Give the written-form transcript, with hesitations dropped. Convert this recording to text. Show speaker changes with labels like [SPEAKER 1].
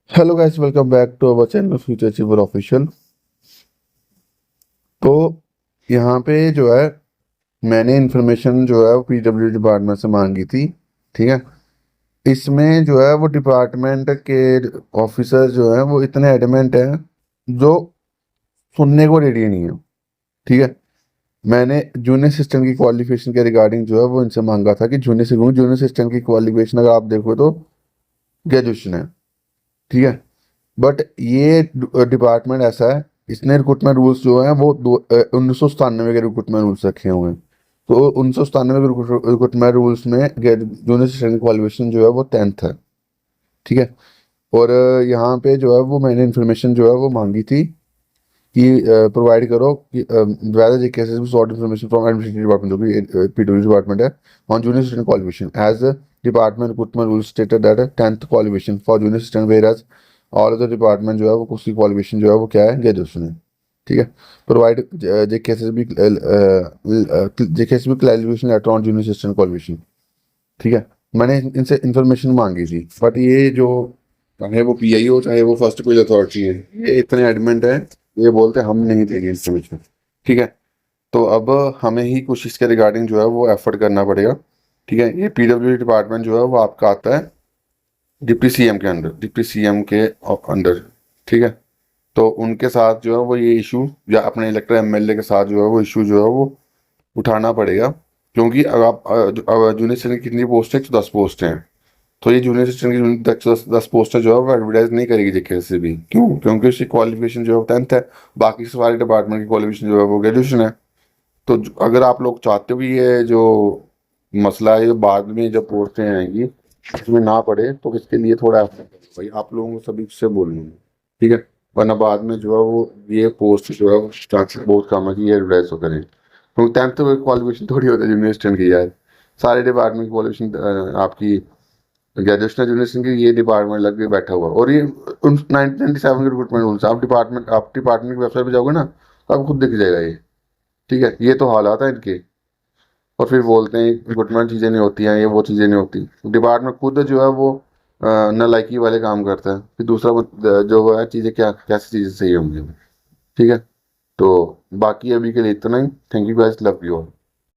[SPEAKER 1] Hello guys, welcome back to our channel Future Achiever Official. तो यहाँ पे जो है मैंने इन्फॉर्मेशन जो है वो पीडब्ल्यू डिपार्टमेंट से मांगी थी। ठीक है। इसमें जो है वो डिपार्टमेंट के ऑफिसर जो है वो इतने एडमेंट हैं जो सुनने को रेडी नहीं है। ठीक है। मैंने जूनियर असिस्टेंट की क्वालिफिकेशन के रिगार्डिंग जो है वो इनसे मांगा था कि जूनियर असिस्टेंट की क्वालिफिकेशन अगर आप देखो तो ग्रेजुएशन है। ठीक है। बट ये डिपार्टमेंट ऐसा है, इसने रिक्रूटमेंट रूल्स जो हैं वो 1997 के रिक्रूटमेंट रूल्स रखे हुए हैं। तो 1997 के रिक्रूटमेंट रूल्स में जूनियर असिस्टेंट क्वालिफिकेशन जो है वो 10th है। ठीक है। और यहाँ पे जो है वो मैंने इन्फॉर्मेशन जो है वो मांगी थी कि प्रोवाइड करो कि वेदर जे केसेस भी sought information from administrative department, जो कि पीडब्ल्यू डिपार्टमेंट है, on junior assistant qualification as department recruitment rule stated that 10th qualification for junior assistant whereas all other department जो है वो उसकी क्वालिफिकेशन जो है वो क्या है, ग्रेजुएशन है। ठीक है। प्रोवाइड जे केसेस भी clarification later on junior assistant qualification. ठीक है। मैंने इनसे इन्फॉर्मेशन मांगी थी, बट ये जो चाहे वो पीआई हो चाहे वो फर्स्ट कोई अथॉरिटी है, ये इतने एडमेंट है, ये बोलते हम नहीं देंगे इन्फॉर्मेशन। ठीक है। तो अब हमें ही कुछ इसके रिगार्डिंग जो है वो एफर्ट करना पड़ेगा। ठीक है। ये पीडब्ल्यू डिपार्टमेंट जो है वो आपका आता है डिप्टी सीएम के अंडर, डिप्टी सीएम के अंडर। ठीक है। तो उनके साथ जो है वो ये इशू या अपने इलेक्टेड एमएलए के साथ जो है वो इशू जो है वो उठाना पड़ेगा। क्योंकि अगर आप जूनियर असिस्टेंट की कितनी पोस्ट है, 10 पोस्ट हैं। तो ये जूनियर असिस्टेंट की 10 पोस्टर जो है वो एडवर्टाइज नहीं करेगी जेके से भी। क्यों? क्योंकि उसकी क्वालिफिकेशन जो है वो 10th है। बाकी सारे डिपार्टमेंट की क्वालिफिकेशन जो है वो ग्रेजुएशन है। तो अगर आप लोग चाहते हो कि ये जो मसला है ये बाद में जब पोस्टें आएंगी इसमें ना पड़े, तो इसके लिए थोड़ा effort करो भाई, आप लोगों को सभी से बोलूँगा। ठीक है। वरना बाद में जो है वो ये पोस्ट जो है चांसेस बहुत कम है कि ये एडवर्टाइज हो करें। क्योंकि 10th क्वालिफिकेशन थोड़ी होता है जूनियर असिस्टेंट की यार। सारे डिपार्टमेंट की क्वालिफिकेशन आपकी ग्रेजुएशन एजुकेशन की ये डिपार्टमेंट लग के बैठा हुआ। और ये 1997 के रिक्रूटमेंट रूल्स, आप डिपार्टमेंट की वेबसाइट पे जाओगे ना तो आपको खुद दिख जाएगा ये। ठीक है। ये तो हालात है इनके। और फिर बोलते हैं रिक्रूटमेंट चीज़ें नहीं होती हैं, ये वो चीज़ें नहीं होती। डिपार्टमेंट खुद जो है वो नालायकी वाले काम करता है। फिर दूसरा जो है चीज़ें क्या कैसी चीज़ें सही होंगी। ठीक है। तो बाकी अभी के लिए इतना ही। Thank you guys, love you all.